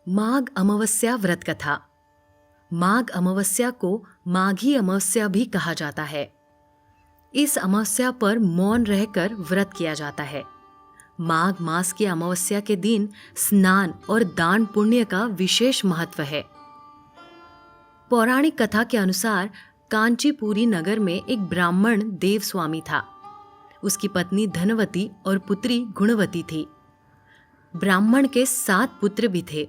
माघ अमावस्या व्रत कथा। माघ अमावस्या को माघी अमावस्या भी कहा जाता है। इस अमावस्या पर मौन रहकर व्रत किया जाता है। माघ मास की अमावस्या के दिन स्नान और दान पुण्य का विशेष महत्व है। पौराणिक कथा के अनुसार कांचीपुरी नगर में एक ब्राह्मण देवस्वामी था। उसकी पत्नी धनवती और पुत्री गुणवती थी। ब्राह्मण के 7 पुत्र भी थे।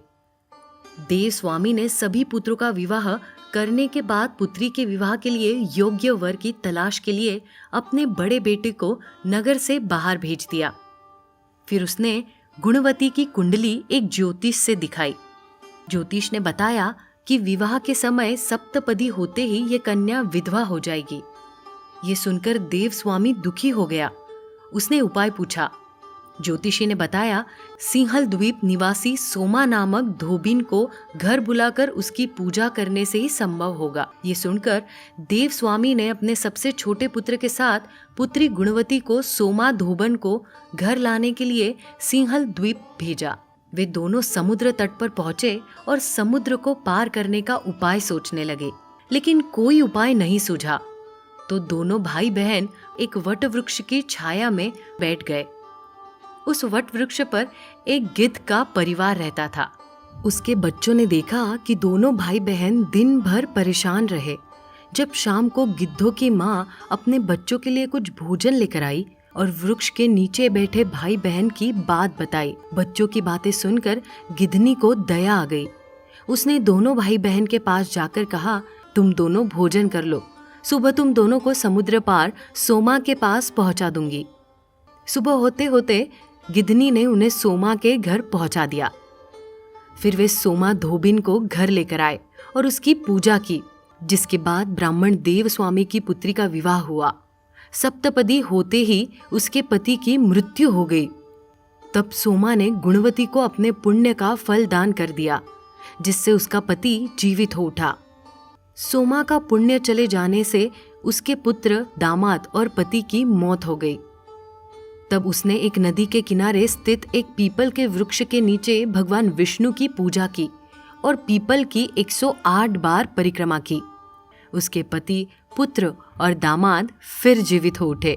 देवस्वामी ने सभी पुत्रों का विवाह करने के बाद पुत्री के विवाह के लिए योग्य वर की तलाश के लिए अपने बड़े बेटे को नगर से बाहर भेज दिया। फिर उसने गुणवती की कुंडली एक ज्योतिष से दिखाई। ज्योतिष ने बताया कि विवाह के समय सप्तपदी होते ही ये कन्या विधवा हो जाएगी। ये सुनकर देवस्वामी दुखी हो गया। उसने उपाय पूछा। ज्योतिषी ने बताया, सिंहल द्वीप निवासी सोमा नामक धोबिन को घर बुलाकर उसकी पूजा करने से ही संभव होगा। ये सुनकर देवस्वामी ने अपने सबसे छोटे पुत्र के साथ पुत्री गुणवती को सोमा धोबन को घर लाने के लिए सिंहल द्वीप भेजा। वे दोनों समुद्र तट पर पहुंचे और समुद्र को पार करने का उपाय सोचने लगे, लेकिन कोई उपाय नहीं सूझा। तो दोनों भाई बहन एक वट वृक्ष की छाया में बैठ गए। उस वट वृक्ष पर एक गिद्ध का परिवार रहता था। उसके बच्चों ने देखा कि दोनों भाई बहन दिन भर परेशान रहे। जब शाम को गिद्धों की माँ अपने बच्चों के लिए कुछ भोजन लेकर आई और वृक्ष के नीचे बैठे भाई बहन की बात बताई। बच्चों की बातें सुनकर गिद्धनी को दया आ गई। उसने दोनों भाई बहन के पास जाकर कहा, तुम दोनों भोजन कर लो, सुबह तुम दोनों को समुद्र पार सोमा के पास पहुंचा दूंगी। सुबह होते होते गिद्धनी ने उन्हें सोमा के घर पहुंचा दिया। फिर वे सोमा धोबिन को घर लेकर आए और उसकी पूजा की, जिसके बाद ब्राह्मण देवस्वामी की पुत्री का विवाह हुआ। सप्तपदी होते ही उसके पति की मृत्यु हो गई। तब सोमा ने गुणवती को अपने पुण्य का फल दान कर दिया, जिससे उसका पति जीवित हो उठा। सोमा का पुण्य चले जाने से उसके पुत्र, दामाद और पति की मौत हो गई। तब उसने एक नदी के किनारे स्थित एक पीपल के वृक्ष के नीचे भगवान विष्णु की पूजा की और पीपल की 108 बार परिक्रमा की। उसके पति, पुत्र और दामाद फिर जीवित हो उठे।